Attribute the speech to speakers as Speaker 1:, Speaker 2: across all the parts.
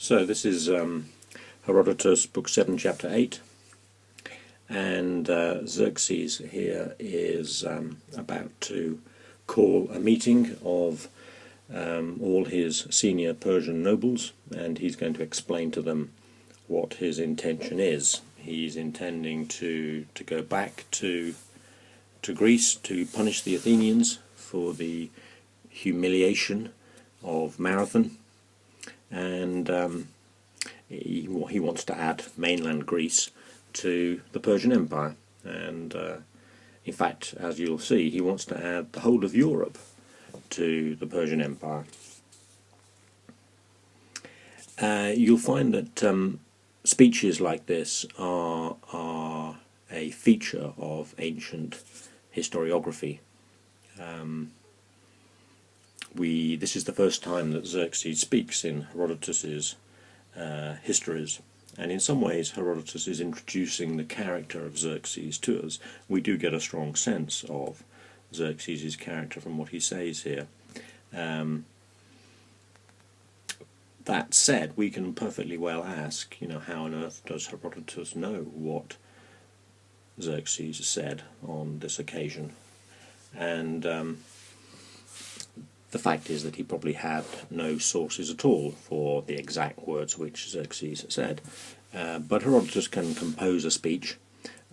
Speaker 1: So this is Herodotus book 7 chapter 8, and Xerxes here is about to call a meeting of all his senior Persian nobles, and he's going to explain to them what his intention is. He's intending to go back to Greece to punish the Athenians for the humiliation of Marathon, and he wants to add mainland Greece to the Persian Empire, and in fact, as you'll see, he wants to add the whole of Europe to the Persian Empire. You'll find that speeches like this are a feature of ancient historiography. This is the first time that Xerxes speaks in Herodotus's histories, and in some ways Herodotus is introducing the character of Xerxes to us. We do get a strong sense of Xerxes' character from what he says here. That said, we can perfectly well ask, how on earth does Herodotus know what Xerxes said on this occasion? And the fact is that he probably had no sources at all for the exact words which Xerxes said. But Herodotus can compose a speech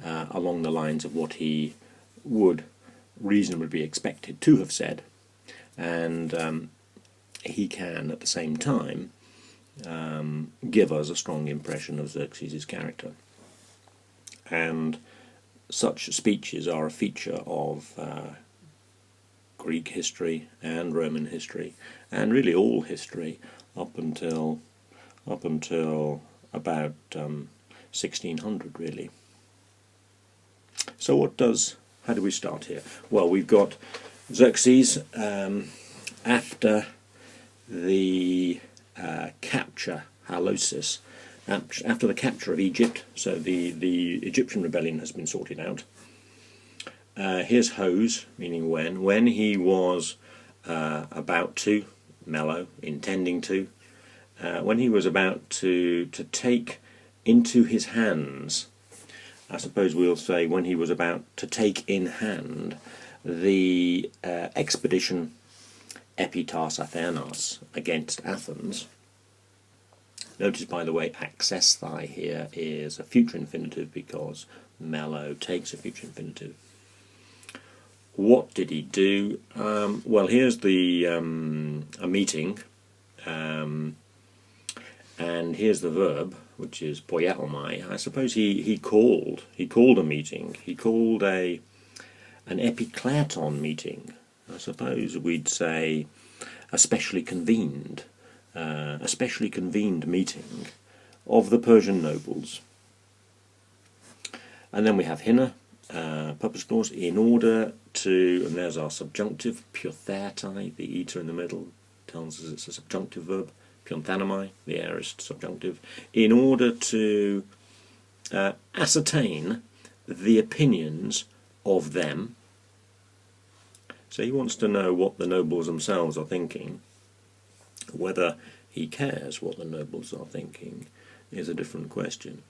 Speaker 1: along the lines of what he would reasonably be expected to have said, and he can at the same time give us a strong impression of Xerxes' character. And such speeches are a feature of Greek history and Roman history, and really all history up until about 1600, really. So how do we start here? Well, we've got Xerxes after the capture, Halosis, after the capture of Egypt. So the Egyptian rebellion has been sorted out. Here's Hos, meaning when he was about to, mellow, intending to, when he was about to take into his hands, I suppose we'll say when he was about to take in hand the expedition Epitas Athanas against Athens. Notice, by the way, accessi here is a future infinitive because mellow takes a future infinitive. What did he do? Well, here's a meeting, and here's the verb, which is poiaomai. I suppose he called a meeting. He called an epikleton meeting. I suppose we'd say a specially convened meeting of the Persian nobles. And then we have Hinna, purpose clause, in order to, and there's our subjunctive, piothetai, the eta in the middle, tells us it's a subjunctive verb, pionthanomai, the aorist subjunctive, in order to ascertain the opinions of them. So he wants to know what the nobles themselves are thinking. Whether he cares what the nobles are thinking is a different question.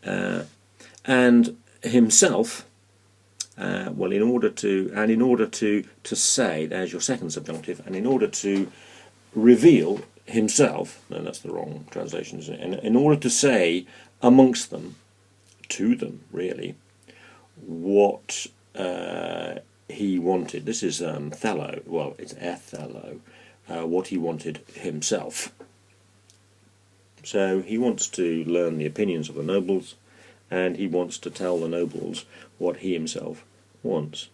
Speaker 1: And himself, well, in order to say, there's your second subjunctive, and in order to reveal himself, no, that's the wrong translation, isn't it? In order to say amongst them, to them, really, what he wanted. This is thello, well, it's ethello, what he wanted himself. So he wants to learn the opinions of the nobles, and he wants to tell the nobles what he himself wants.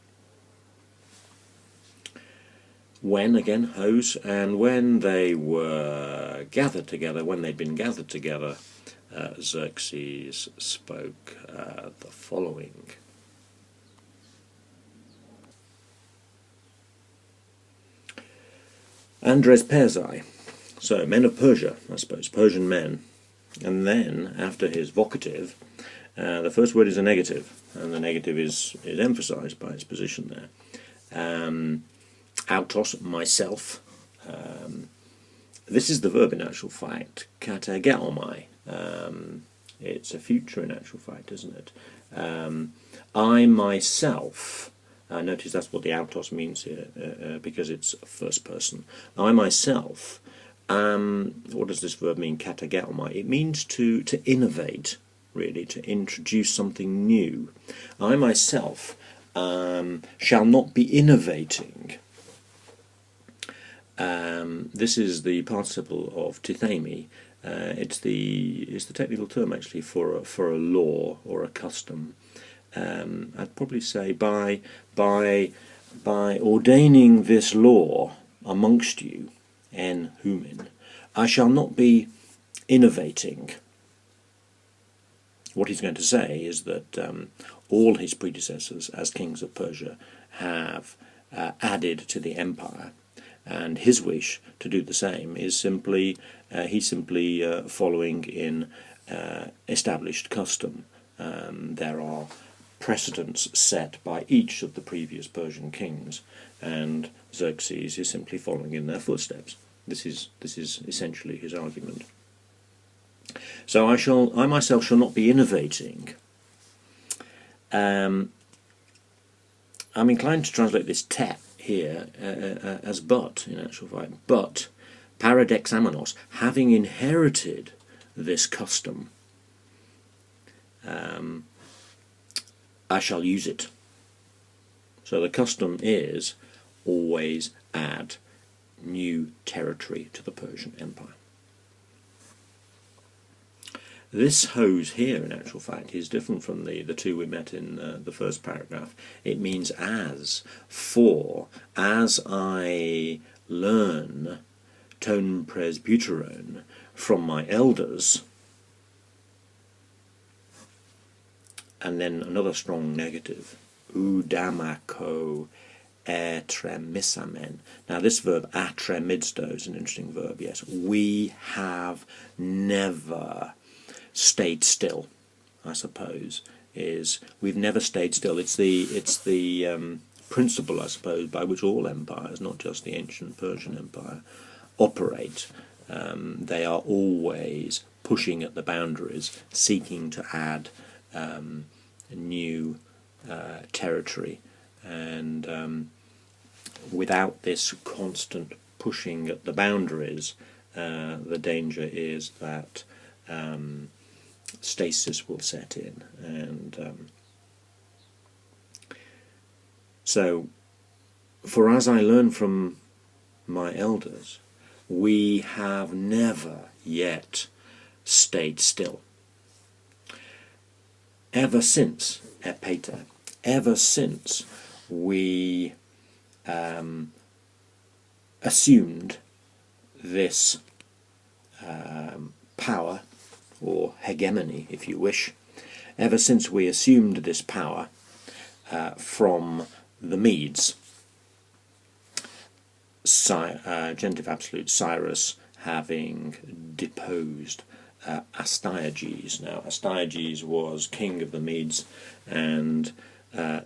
Speaker 1: When, again, Hos, and when they were gathered together, when they'd been gathered together, Xerxes spoke the following. Andres Persai, so men of Persia, I suppose, Persian men. And then, after his vocative, the first word is a negative, and the negative is emphasised by its position there. Autos, myself, This is the verb in actual fact, katageomai. It's a future in actual fact, isn't it? I myself, notice that's what the autos means here, because it's first person. I myself, what does this verb mean, katageomai? It means to innovate, really, to introduce something new. I myself shall not be innovating. This is the participle of tithemi. It's the technical term actually for a law or a custom. I'd probably say by ordaining this law amongst you, en humin, I shall not be innovating. What he's going to say is that all his predecessors as kings of Persia have added to the empire, and his wish to do the same is simply he's simply following in established custom. There are precedents set by each of the previous Persian kings, and Xerxes is simply following in their footsteps. This is essentially his argument. So I myself shall not be innovating. I'm inclined to translate this te here as but, in actual fact. But, paradexamenos, having inherited this custom, I shall use it. So the custom is always add new territory to the Persian Empire. This hose here, in actual fact, is different from the two we met in the first paragraph. It means as, for, as I learn ton presbyteron from my elders, and then another strong negative, udamako etremisamen. Now this verb, atremidsto, is an interesting verb, yes. We have never stayed still, I suppose, is we've never stayed still. It's the principle, I suppose, by which all empires, not just the ancient Persian Empire, operate. They are always pushing at the boundaries, seeking to add new territory, and without this constant pushing at the boundaries, the danger is that stasis will set in, and so for as I learn from my elders, we have never yet stayed still. Ever since epeta, ever since we assumed this power, or hegemony, if you wish, ever since we assumed this power from the Medes, genitive absolute, Cyrus having deposed Astyages. Now, Astyages was king of the Medes, and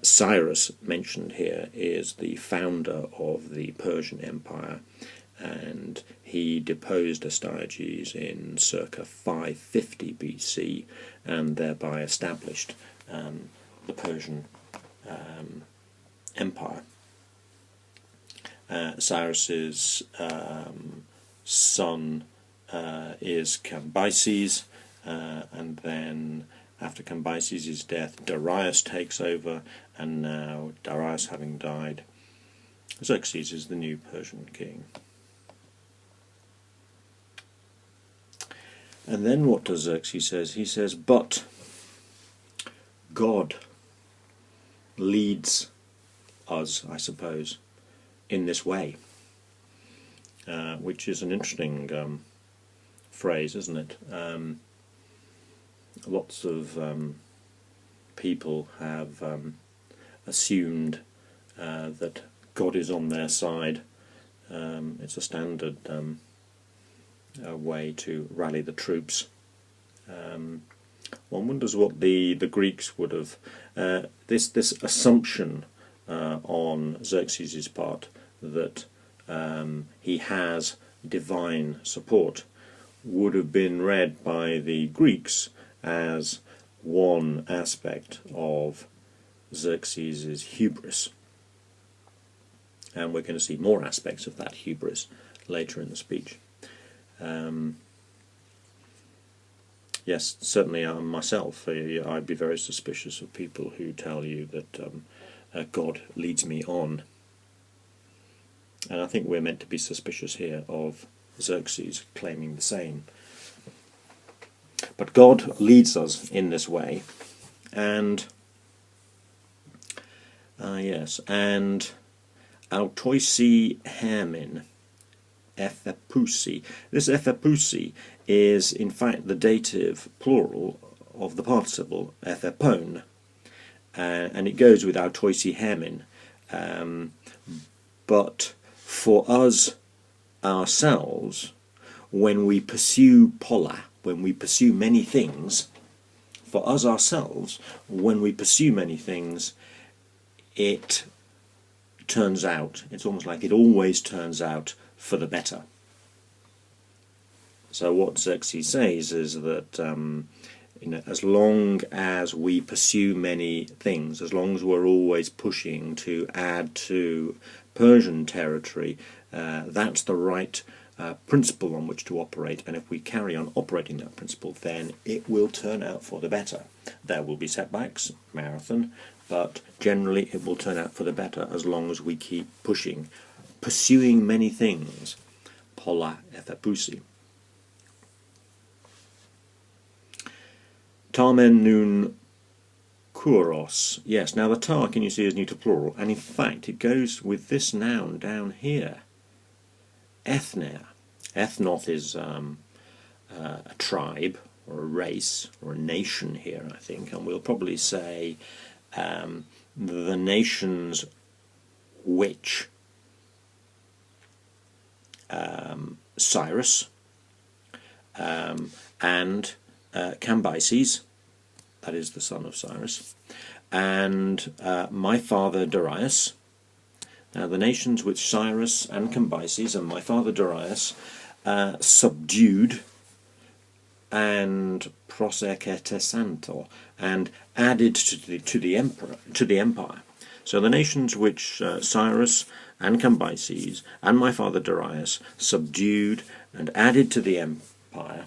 Speaker 1: Cyrus, mentioned here, is the founder of the Persian Empire, and he deposed Astyages in circa 550 BC, and thereby established the Persian Empire. Cyrus's son is Cambyses, and then after Cambyses' death, Darius takes over, and now Darius having died, Xerxes is the new Persian king. And then what does Xerxes say? He says, but God leads us, I suppose, in this way, which is an interesting phrase, isn't it? Lots of people have assumed that God is on their side. It's a standard way to rally the troops. One wonders what the Greeks would have... this assumption on Xerxes' part that he has divine support, would have been read by the Greeks as one aspect of Xerxes' hubris. And we're going to see more aspects of that hubris later in the speech. Yes, certainly myself, I'd be very suspicious of people who tell you that God leads me on. And I think we're meant to be suspicious here of Xerxes claiming the same. But God leads us in this way, and yes, and autoisi hermin, ephepusi. This ephepusi is in fact the dative plural of the participle ephepone, and it goes with autoisi hermin. But for us ourselves, when we pursue pola, when we pursue many things, for us ourselves, when we pursue many things, it turns out, it's almost like it always turns out for the better. So what Xerxes says is that as long as we pursue many things, as long as we're always pushing to add to Persian territory, that's the right principle on which to operate, and if we carry on operating that principle, then it will turn out for the better. There will be setbacks, marathon, but generally it will turn out for the better as long as we keep pushing, pursuing many things. Pola ephepusi. Tamen nun kuros. Yes, now the tar, can you see, is neuter plural, and in fact it goes with this noun down here. Ethner. Ethnoth is a tribe or a race or a nation here, I think, and we'll probably say the nations which Cyrus and Cambyses, that is the son of Cyrus, and my father Darius. Now the nations which Cyrus and Cambyses and my father Darius subdued and proseketesanto, and added to the empire. So the nations which Cyrus and Cambyses and my father Darius subdued and added to the empire.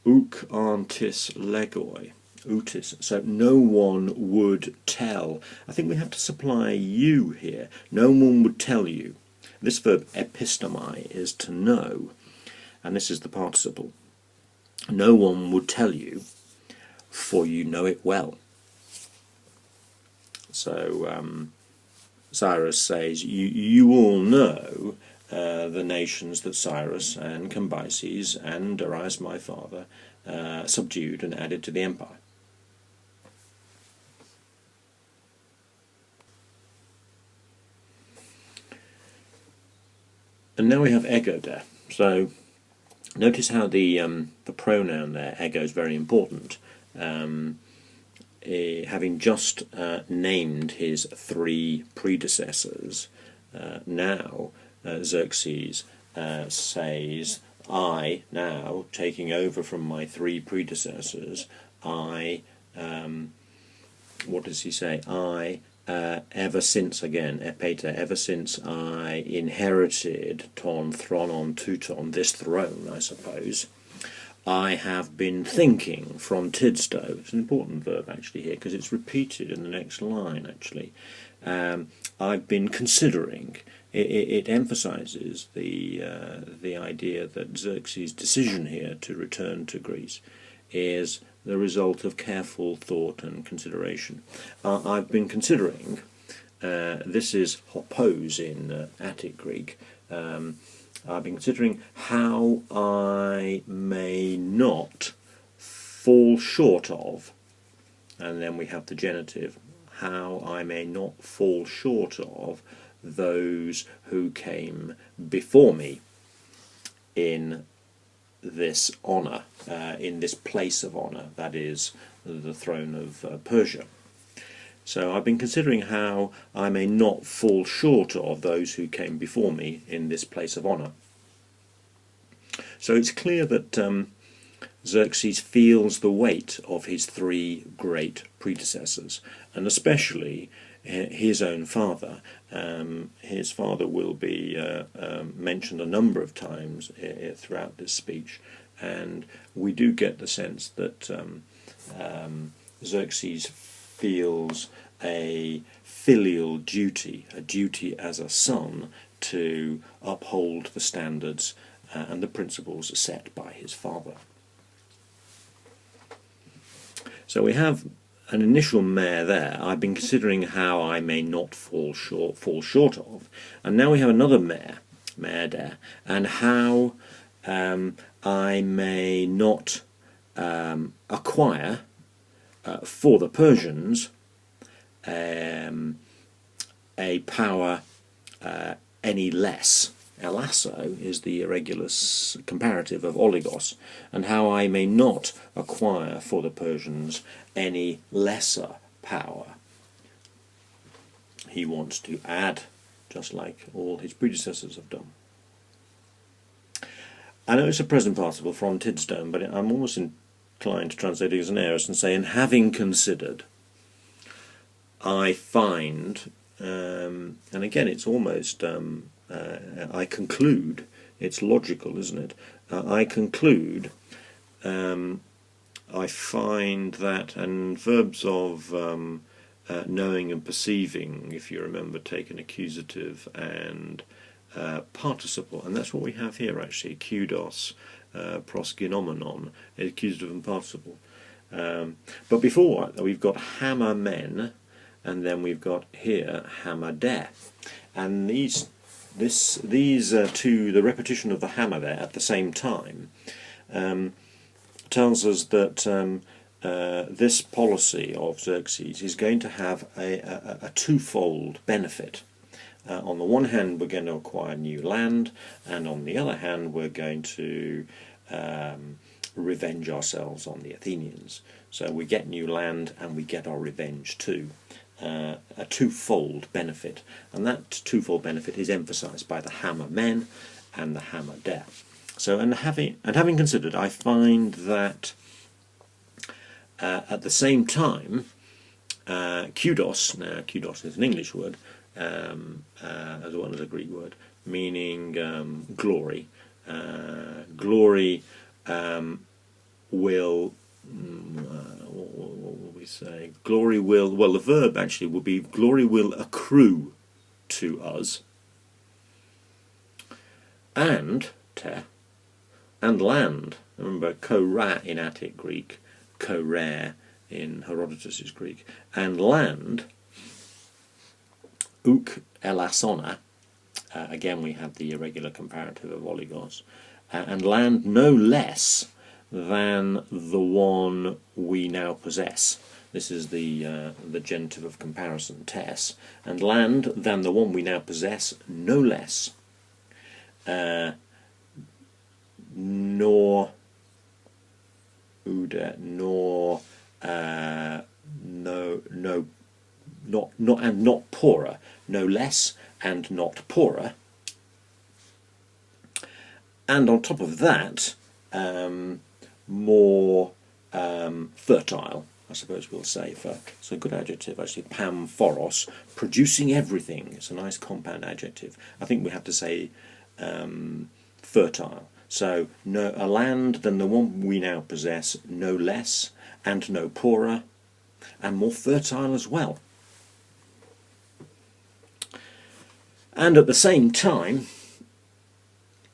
Speaker 1: Uk antis legoi. Utis. So no one would tell. I think we have to supply you here. No one would tell you. This verb epistomai is to know, and this is the participle. No one would tell you, for you know it well. So Cyrus says, you all know the nations that Cyrus and Cambyses and Darius my father subdued and added to the empire. And now we have ego there. So notice how the pronoun there, ego, is very important. Having just named his three predecessors, now Xerxes says, I, now, taking over from my three predecessors, I, what does he say? I, ever since, again, epeta, ever since I inherited ton, thronon, tuton, this throne, I suppose, I have been thinking from tidsto. It's an important verb, actually, here, because it's repeated in the next line, actually. I've been considering. It emphasises the idea that Xerxes' decision here to return to Greece is the result of careful thought and consideration. I've been considering, this is hopos in Attic Greek, I've been considering how I may not fall short of, and then we have the genitive, how I may not fall short of those who came before me in this honour, in this place of honour, that is, the throne of Persia. So I've been considering how I may not fall short of those who came before me in this place of honour. So it's clear that Xerxes feels the weight of his three great predecessors, and especially his own father. His father will be mentioned a number of times throughout this speech, and we do get the sense that Xerxes feels a filial duty, a duty as a son, to uphold the standards and the principles set by his father. So we have an initial mare there. I've been considering how I may not fall short of, and now we have another mare there, and how I may not acquire for the Persians a power any less. Elasso is the irregular comparative of oligos, and how I may not acquire for the Persians any lesser power. He wants to add, just like all his predecessors have done. I know it's a present participle from Tidstone, but I'm almost inclined to translate it as an aorist and say, and having considered, I find, and again it's almost, I conclude, it's logical, isn't it? I conclude, I find that, and verbs of knowing and perceiving, if you remember, take an accusative and participle, and that's what we have here actually, kudos, prosgynomenon, accusative and participle. But before that, we've got hammer men, and then we've got here hammer there, and these two, the repetition of the hammer there at the same time, tells us that this policy of Xerxes is going to have a twofold benefit. On the one hand, we're going to acquire new land, and on the other hand, we're going to revenge ourselves on the Athenians. So we get new land and we get our revenge too. A twofold benefit, and that twofold benefit is emphasised by the hammer men and the hammer der. So, and having considered, I find that at the same time, kudos. Now, kudos is an English word as well as a Greek word, meaning glory. Glory will. What will we say? Glory will, well, the verb actually will be glory will accrue to us, and and land. Remember, kora in Attic Greek, korare in Herodotus Greek, and land, uk elasona. Again, we have the irregular comparative of oligos, and land no less than the one we now possess. This is the genitive of comparison, tes, and land than the one we now possess, no less, nor uda, nor not poorer, no less and not poorer, and on top of that, more fertile, I suppose we'll say. It's a good adjective actually, pamphoros, producing everything. It's a nice compound adjective. I think we have to say fertile. So a land than the one we now possess, no less and no poorer, and more fertile as well. And at the same time,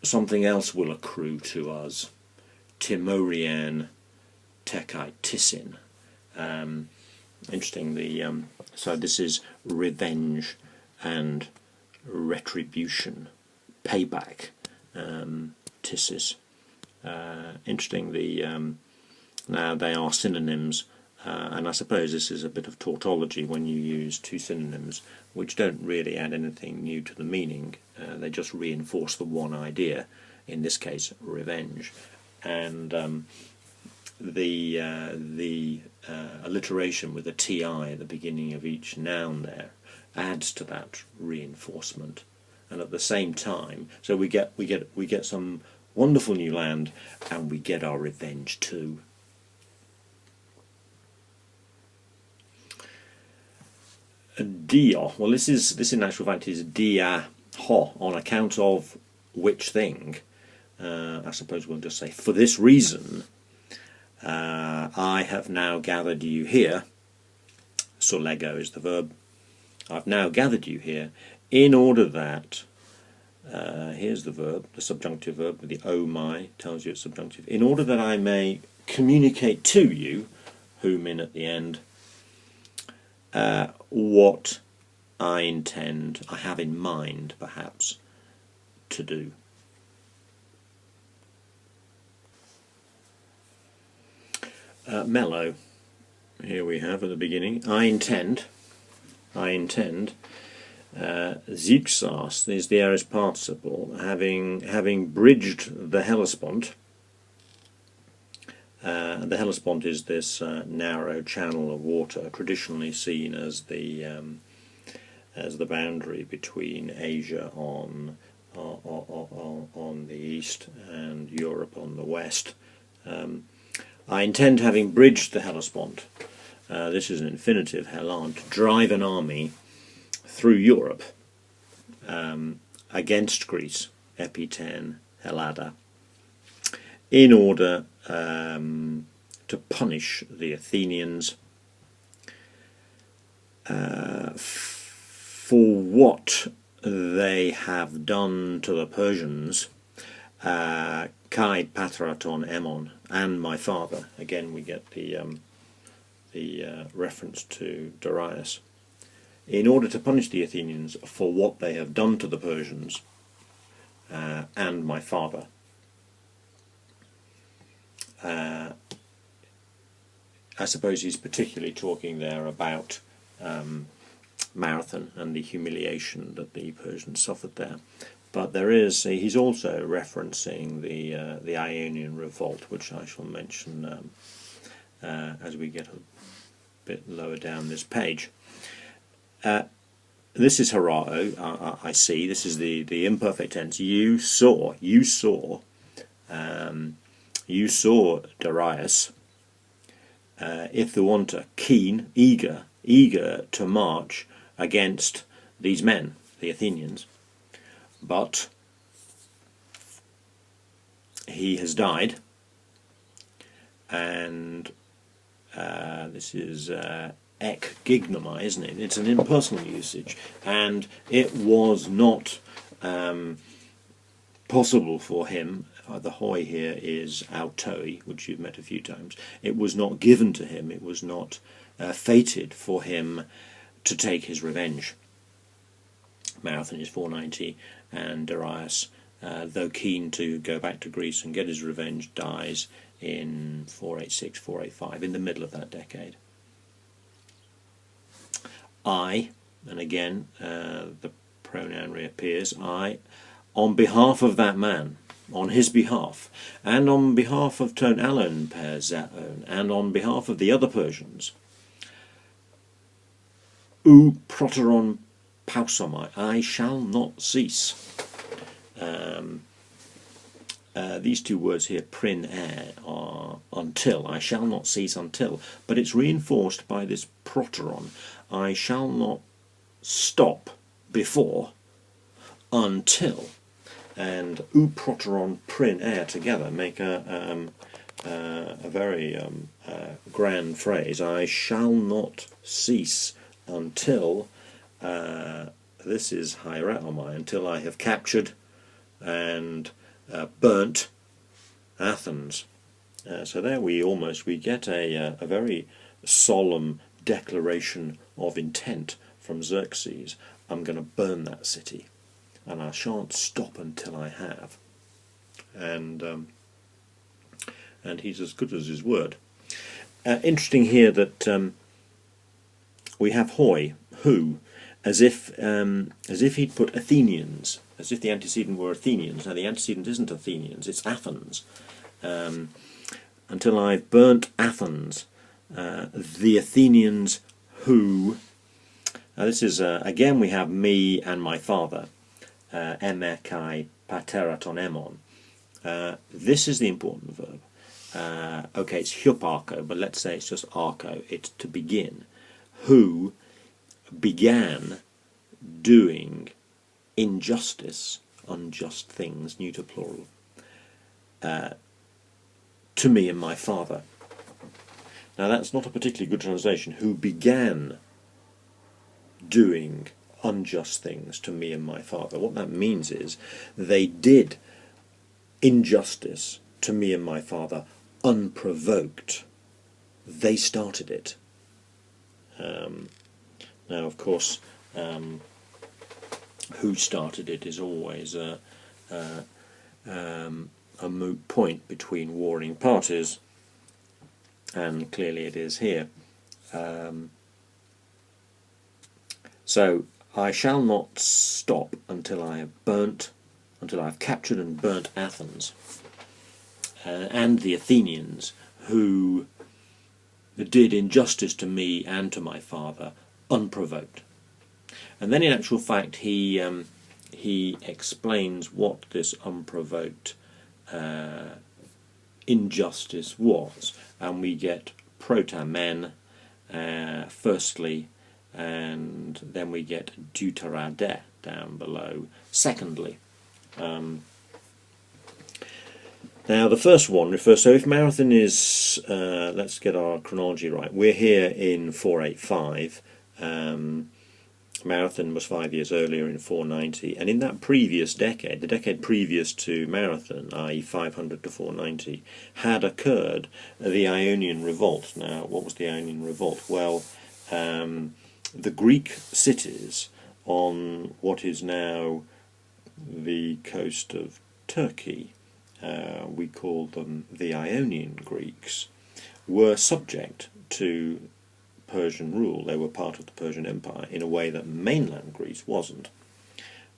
Speaker 1: something else will accrue to us. Timorian tekai tisin. Interesting. So this is revenge and retribution, payback. Tisis. Interesting. Now they are synonyms, and I suppose this is a bit of tautology when you use two synonyms which don't really add anything new to the meaning. They just reinforce the one idea. In this case, revenge. And the alliteration with a ti at the beginning of each noun there adds to that reinforcement, and at the same time, so we get some wonderful new land, and we get our revenge too. Dia, well, this in actual fact is dia ho, on account of which thing. I suppose we'll just say, for this reason, I have now gathered you here. Solego is the verb. I've now gathered you here in order that, here's the verb, the subjunctive verb with the oh my, tells you it's subjunctive, in order that I may communicate to you, whom in at the end, what I intend, I have in mind, perhaps, to do. Mellow, here we have at the beginning, I intend, Zeuxas is the aorist participle, having bridged the Hellespont. The Hellespont is this narrow channel of water, traditionally seen as the boundary between Asia on the east and Europe on the west. I intend, having bridged the Hellespont, this is an infinitive, helan, to drive an army through Europe against Greece, epiten, Hellada, in order to punish the Athenians for what they have done to the Persians, kai patraton emon, and my father. Again, we get the reference to Darius. In order to punish the Athenians for what they have done to the Persians, and my father. I suppose he's particularly talking there about Marathon and the humiliation that the Persians suffered there. But there is, he's also referencing the Ionian revolt, which I shall mention as we get a bit lower down this page. This is Herao, I see. This is the imperfect tense. You saw Darius, Ithawanta, keen, eager to march against these men, the Athenians, but he has died, and this is ek gignomai, isn't it? It's an impersonal usage, and it was not possible for him. The hoi here is autoi, which you've met a few times. It was not given to him, it was not fated for him to take his revenge. Marathon is 490, and Darius, though keen to go back to Greece and get his revenge, dies in 486, 485, in the middle of that decade. I, and again the pronoun reappears, I, on behalf of that man, on his behalf, and on behalf of Ton Alon Per Zaon, and on behalf of the other Persians, U proteron pausomai, I shall not cease. These two words here, prin air, are until, I shall not cease until, but it's reinforced by this proteron, I shall not stop before, until, and u proteron prin air together make a very grand phrase. I shall not cease until, this is hieretomai, until I have captured and burnt Athens. So there we get a very solemn declaration of intent from Xerxes. I'm going to burn that city, and I shan't stop until I have. And he's as good as his word. Interesting here that we have hoi, who, as if he'd put Athenians, as if the antecedent were Athenians. Now the antecedent isn't Athenians, it's Athens. until I've burnt Athens, the Athenians who... this is, again, we have me and my father, eme kai pateraton emon. This is the important verb. Okay, it's hyparcho, but let's say it's just archo. It's to begin. Who began doing injustice, unjust things, neuter plural, to me and my father. Now that's not a particularly good translation. Who began doing unjust things to me and my father. What that means is they did injustice to me and my father unprovoked. They started it. Now, of course, who started it is always a moot point between warring parties, and clearly it is here. So I shall not stop until I have captured and burnt Athens, and the Athenians who did injustice to me and to my father unprovoked. And then in actual fact he explains what this unprovoked injustice was, and we get protamen firstly, and then we get deuterade down below secondly. Now the first one refers, so if Marathon is, let's get our chronology right, we're here in 485, Marathon was 5 years earlier in 490, and in that previous decade, the decade previous to Marathon, i.e. 500 to 490, had occurred the Ionian Revolt. Now what was the Ionian Revolt? Well, the Greek cities on what is now the coast of Turkey, we call them the Ionian Greeks, were subject to Persian rule. They were part of the Persian Empire in a way that mainland Greece wasn't.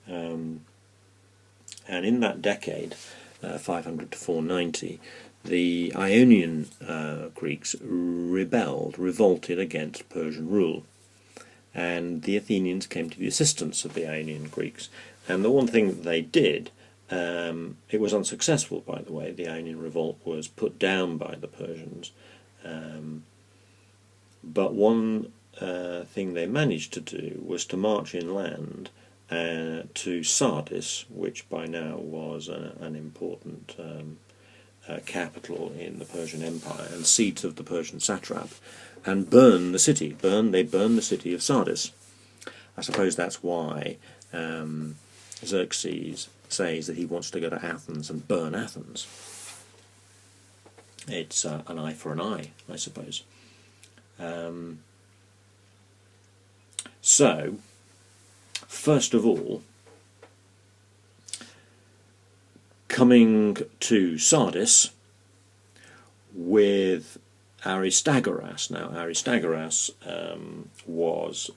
Speaker 1: And in that decade, 500 to 490, the Ionian Greeks revolted against Persian rule, and the Athenians came to the assistance of the Ionian Greeks. And the one thing that they did, it was unsuccessful, by the way. The Ionian revolt was put down by the Persians, but one thing they managed to do was to march inland to Sardis, which by now was an important capital in the Persian Empire and seat of the Persian satrap, and burn the city. They burned the city of Sardis. I suppose that's why Xerxes says that he wants to go to Athens and burn Athens. It's an eye for an eye, I suppose. So, first of all, coming to Sardis with Aristagoras. Now, Aristagoras was,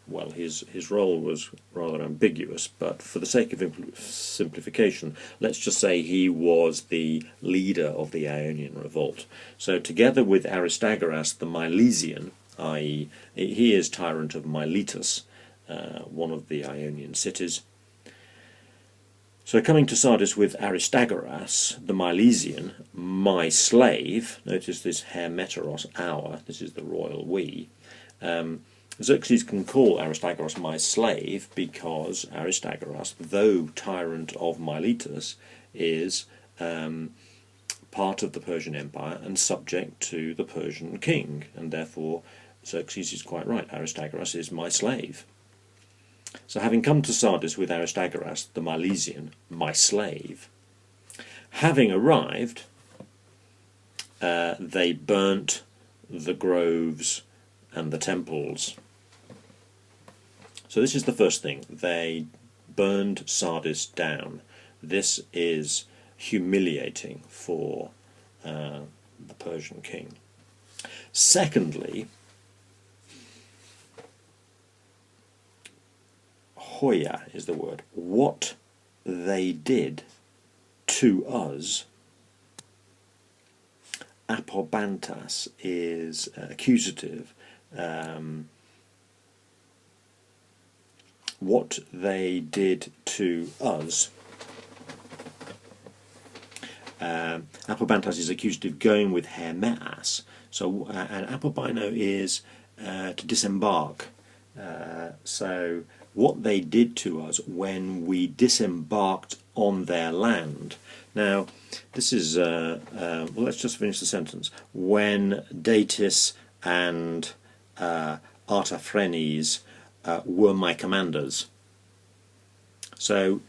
Speaker 1: well, his role was rather ambiguous, but for the sake of simplification, let's just say he was the leader of the Ionian revolt. So together with Aristagoras the Milesian, i.e. he is tyrant of Miletus, one of the Ionian cities. So coming to Sardis with Aristagoras, the Milesian, my slave, notice this hermeteros, our, this is the royal we. Xerxes can call Aristagoras my slave because Aristagoras, though tyrant of Miletus, is part of the Persian Empire and subject to the Persian king, and therefore Xerxes is quite right, Aristagoras is my slave. So having come to Sardis with Aristagoras, the Milesian, my slave, having arrived, they burnt the groves and the temples. So this is the first thing. They burned Sardis down. This is humiliating for the Persian king. Secondly, hoia is the word. What they did to us apobantas is accusative. What they did to us. Apobantas is accusative, going with hermeas. So, and apobino is to disembark. So, what they did to us when we disembarked on their land. Now, this is, well, let's just finish the sentence. When Datis and Artaphernes were my commanders. So,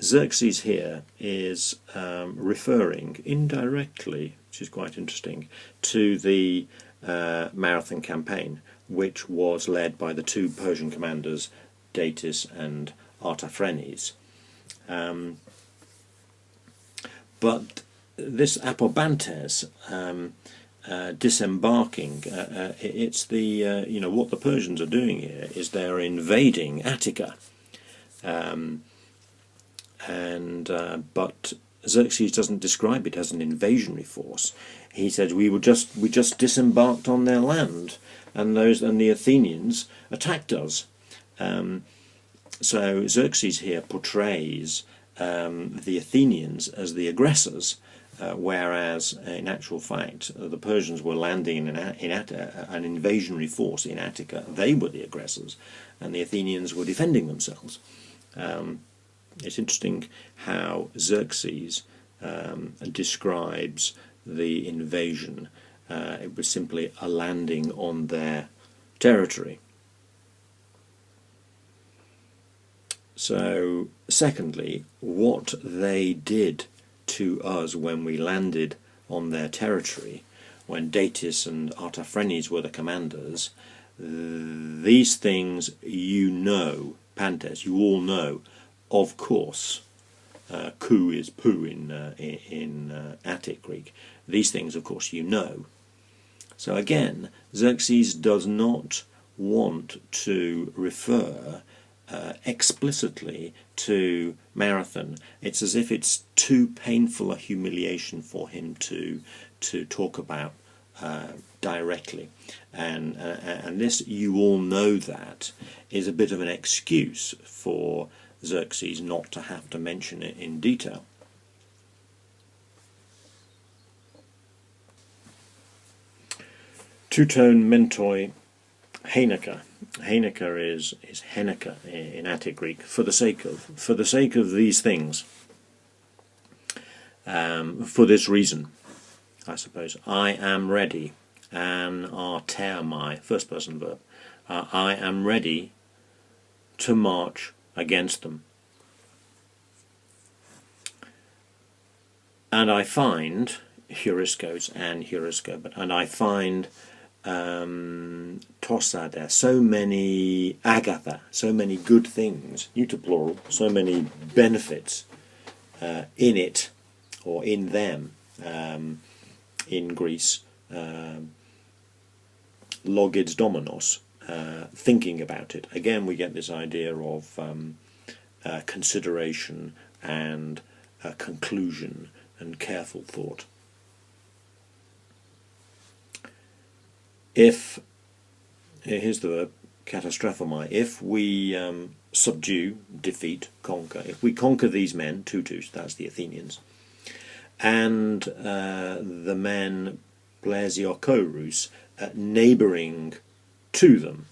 Speaker 1: Xerxes here is referring indirectly, which is quite interesting, to the Marathon campaign, which was led by the two Persian commanders, Datis and Artaphernes. But this apobantes, disembarking, it's the what the Persians are doing here is they're invading Attica. But Xerxes doesn't describe it as an invasionary force. He said we just disembarked on their land, and the Athenians attacked us. So Xerxes here portrays the Athenians as the aggressors, whereas in actual fact the Persians were landing in an invasionary force in Attica. They were the aggressors, and the Athenians were defending themselves. It's interesting how Xerxes describes the invasion. It was simply a landing on their territory. So, secondly, what they did to us when we landed on their territory, when Datis and Artaphernes were the commanders, these things you know, Pantes, you all know, of course. Ku is pu in Attic Greek. These things, of course, you know. So again, Xerxes does not want to refer explicitly to Marathon. It's as if it's too painful a humiliation for him to talk about directly, and this, you all know that, is a bit of an excuse for Xerxes not to have to mention it in detail. Two-tone mentoi Hanukkah. Hanukkah is Heneka in Attic Greek, for the sake of these things, for this reason, I suppose. I am ready, an artermai, first person verb. I am ready to march against them. And I find, heuriskos and heurisko, and I find tossa there, so many agatha, so many good things, neuter plural, so many benefits in it, or in them, in Greece, logids dominos, thinking about it. Again, we get this idea of consideration and conclusion and careful thought. If, here's the verb, katastrophomai, if we subdue, defeat, conquer, if we conquer these men, tutus, that's the Athenians, and the men plesiokorus, neighbouring to them,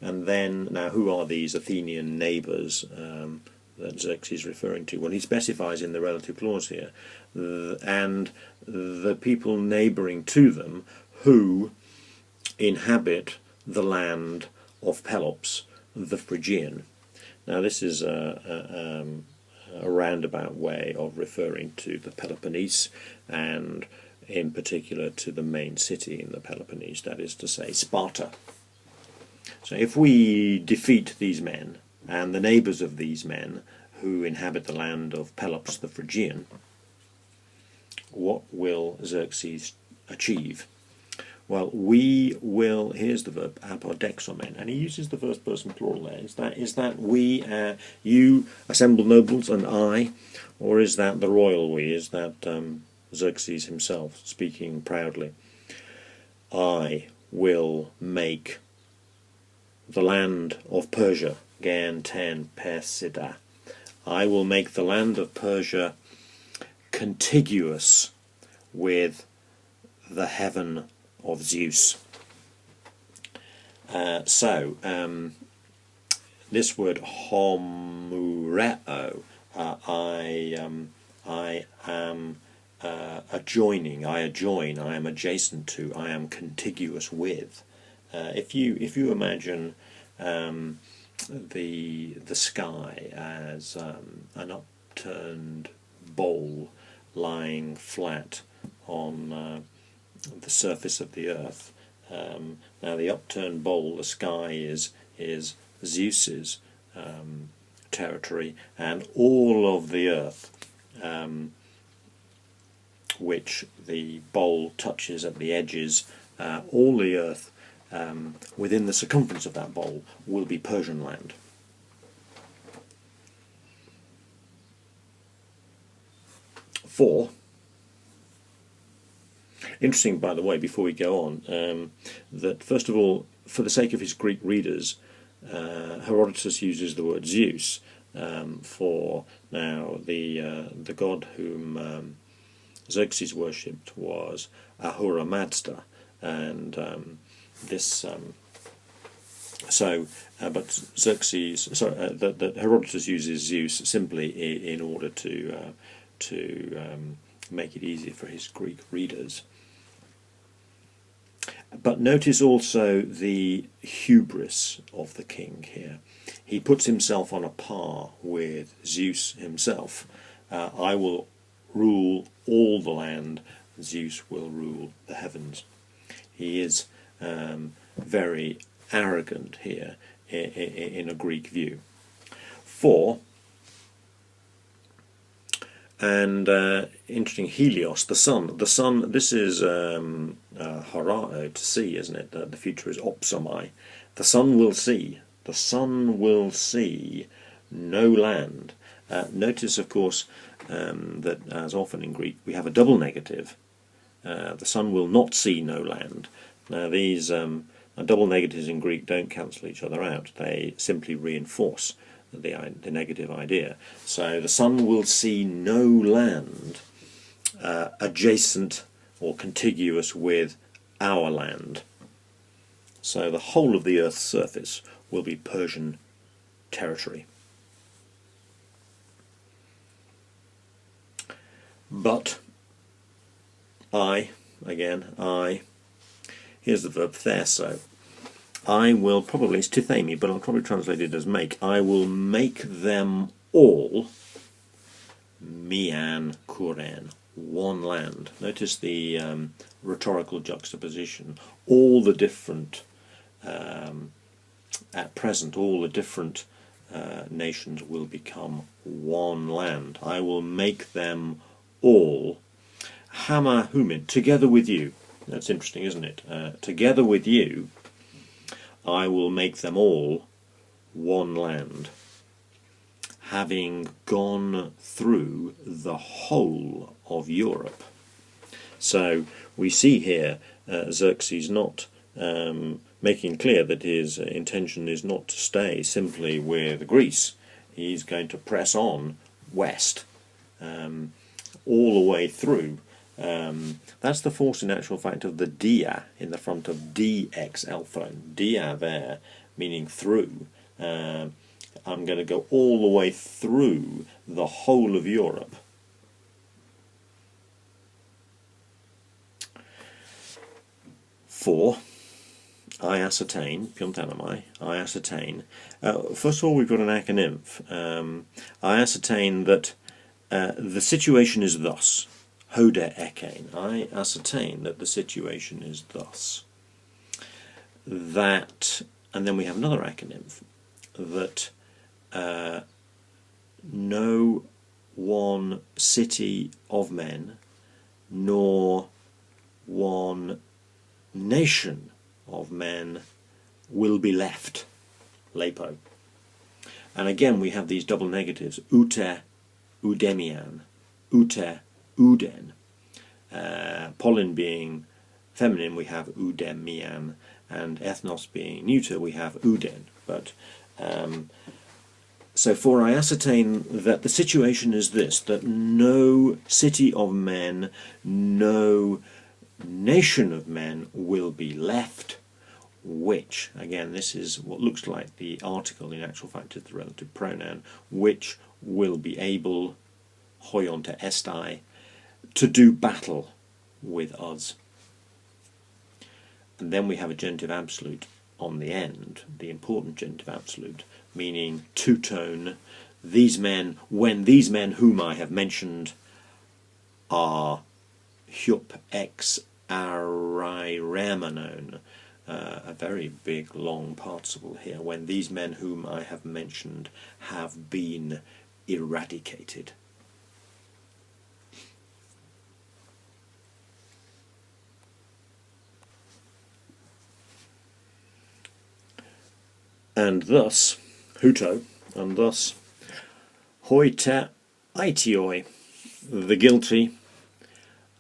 Speaker 1: and then, now who are these Athenian neighbours that Xerxes is referring to? Well, he specifies in the relative clause here, and the people neighbouring to them who inhabit the land of Pelops, the Phrygian. Now this is a roundabout way of referring to the Peloponnese, and in particular to the main city in the Peloponnese, that is to say Sparta. So if we defeat these men, and the neighbours of these men who inhabit the land of Pelops the Phrygian, what will Xerxes achieve? Well, we will, here's the verb, apodexomen, and he uses the first person plural there. Is that we, you, assembled nobles, and I, or is that the royal we? Is that Xerxes himself, speaking proudly. I will make the land of Persia, Gan ten Persida. I will make the land of Persia contiguous with the heaven of Zeus. This word homureo, I am adjoining, I adjoin, I am adjacent to, I am contiguous with. If you imagine the sky as an upturned bowl lying flat on the surface of the earth. Now the upturned bowl, the sky, is Zeus's territory, and all of the earth, which the bowl touches at the edges, all the earth within the circumference of that bowl will be Persian land. Interesting, by the way, before we go on, that first of all, for the sake of his Greek readers, Herodotus uses the word Zeus for now the god whom Xerxes worshipped was Ahura Mazda, and but Xerxes, that Herodotus uses Zeus simply in order to make it easier for his Greek readers. But notice also the hubris of the king here. He puts himself on a par with Zeus himself. I will rule all the land, Zeus will rule the heavens. He is very arrogant here in a Greek view. 4. And interesting, Helios, the sun. The sun, this is horao, to see, isn't it? The future is opsomai. The sun will see. The sun will see no land. Notice, of course, that as often in Greek, we have a double negative. The sun will not see no land. Now these double negatives in Greek don't cancel each other out. They simply reinforce the negative idea. So the sun will see no land adjacent or contiguous with our land. So the whole of the earth's surface will be Persian territory. But here's the verb theso. I will probably, it's tithemi, but I'll probably translate it as make. I will make them all mian kuren, one land. Notice the rhetorical juxtaposition. All the different, at present, all the different nations will become one land. I will make them all hama humin, together with you. That's interesting, isn't it? Together with you, I will make them all one land, having gone through the whole of Europe. So we see here Xerxes not making clear that his intention is not to stay simply with Greece. He's going to press on west, all the way through. That's the force in actual fact of the dia in the front of dx alpha. Dia there meaning through. I'm going to go all the way through the whole of Europe. For I ascertain, piontanamai, I ascertain. First of all, we've got an aconymph. I ascertain that the situation is thus. Hode ekein. I ascertain that the situation is thus. That, and then we have another acronym, that no one city of men, nor one nation of men will be left. Lepo. And again we have these double negatives. Ute, udemian. Ute, uden. pollen being feminine, we have udem, mian, and ethnos being neuter, we have uden. But so for I ascertain that the situation is this, that no city of men, no nation of men will be left, which, again, this is what looks like the article, in actual fact is the relative pronoun, which will be able, hoionte estai, to do battle with us. And then we have a genitive absolute on the end, the important genitive absolute, meaning two-tone. These men, when these men whom I have mentioned are hup ex arairamanon, a very big long participle here, when these men whom I have mentioned have been eradicated. And thus, huto, and thus, hoite aitioi, the guilty,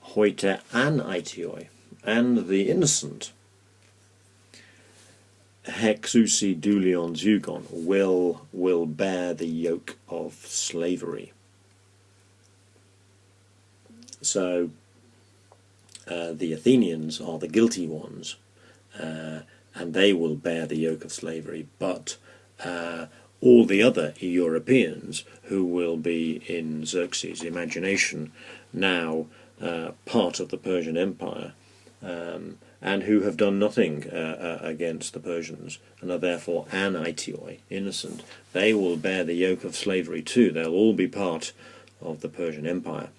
Speaker 1: hoite an aitioi, and the innocent, hexusi doulion zugon, will bear the yoke of slavery. So, the Athenians are the guilty ones, and they will bear the yoke of slavery, but all the other Europeans who will be in Xerxes' imagination now part of the Persian Empire, and who have done nothing against the Persians, and are therefore anaitioi, innocent, they will bear the yoke of slavery too. They'll all be part of the Persian Empire.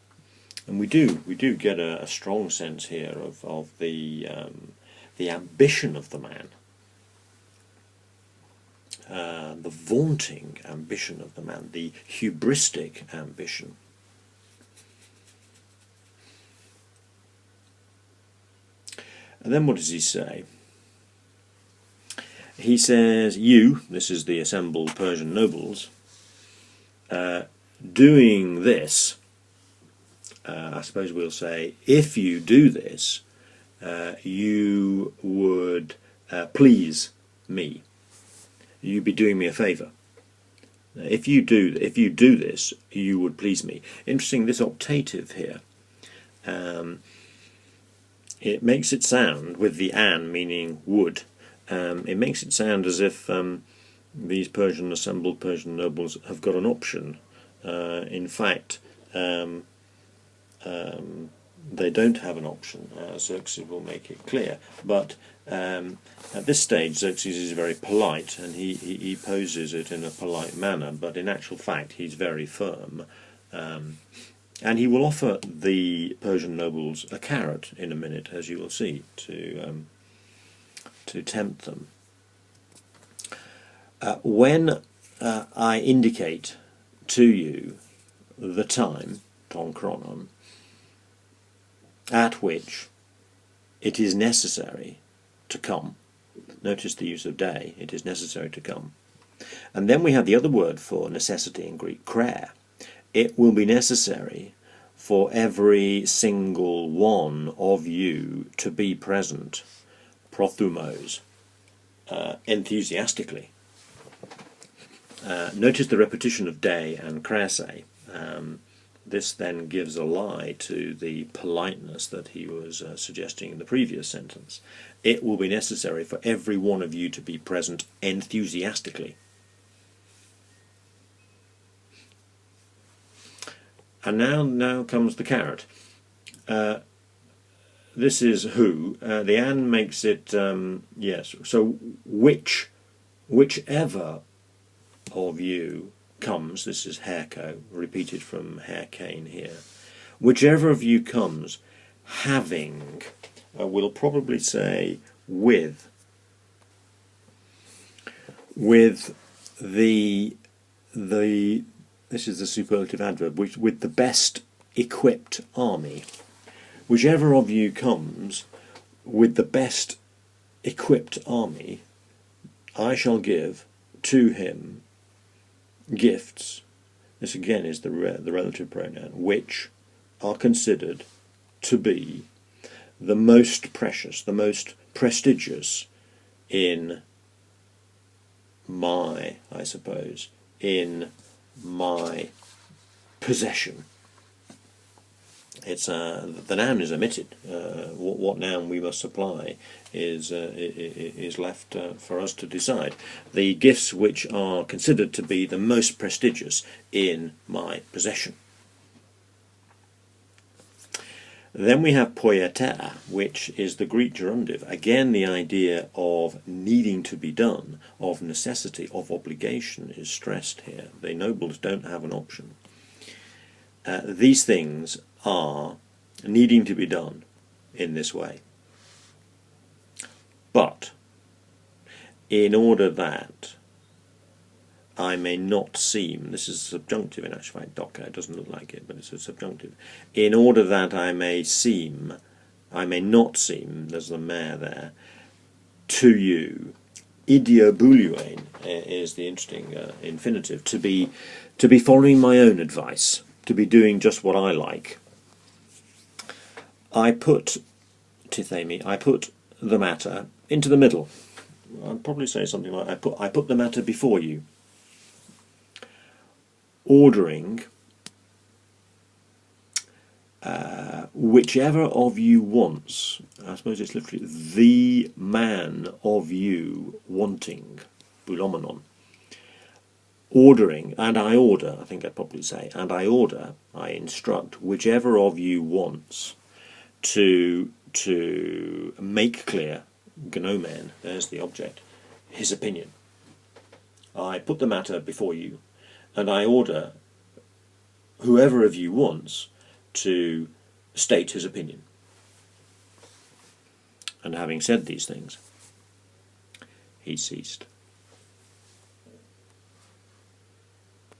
Speaker 1: And we do get a strong sense here of the ambition of the man, the vaunting ambition of the man, the hubristic ambition. And then what does he say? He says, you, this is the assembled Persian nobles, doing this, I suppose we'll say, if you do this, you would please me. You'd be doing me a favour. If you do this, you would please me. Interesting, this octative here. It makes it sound, with the an meaning would, it makes it sound as if these assembled Persian nobles have got an option. In fact, they don't have an option. Xerxes will make it clear. But at this stage, Xerxes is very polite, and he poses it in a polite manner, but in actual fact he's very firm. And he will offer the Persian nobles a carrot in a minute, as you will see, to tempt them. When I indicate to you the time, ton chronon, at which it is necessary to come, notice the use of day, it is necessary to come. And then we have the other word for necessity in Greek, krea. It will be necessary for every single one of you to be present, prothumos, enthusiastically. Notice the repetition of day and krase. This then gives a lie to the politeness that he was suggesting in the previous sentence. It will be necessary for every one of you to be present enthusiastically. And now comes the carrot. This is who. The an makes it yes. So whichever of you comes. This is herco, repeated from herkane here. Whichever of you comes, having. We'll probably say with the this is the superlative adverb, with the best equipped army. Whichever of you comes with the best equipped army, I shall give to him gifts. This again is the relative pronoun, which are considered to be the most precious, the most prestigious in my, I suppose, in my possession. It's the noun is omitted. What noun we must supply is left for us to decide. The gifts which are considered to be the most prestigious in my possession. Then we have poieter, which is the Greek gerundive. Again, the idea of needing to be done, of necessity, of obligation is stressed here. The nobles don't have an option. These things are needing to be done in this way. But in order that I may not seem, this is a subjunctive in actual fact, doca, it doesn't look like it, but it's a subjunctive. In order that I may not seem, there's the mare there, to you, idiobuluein is the interesting infinitive, to be following my own advice, to be doing just what I like. I put the matter into the middle. I'd probably say something like, I put the matter before you. Ordering whichever of you wants, I suppose it's literally the man of you wanting, boulomenon. Ordering, and I order, I think I'd probably say, and I order, I instruct, whichever of you wants to make clear, gnomen, there's the object, his opinion. I put the matter before you, and I order whoever of you wants to state his opinion. And having said these things, he ceased.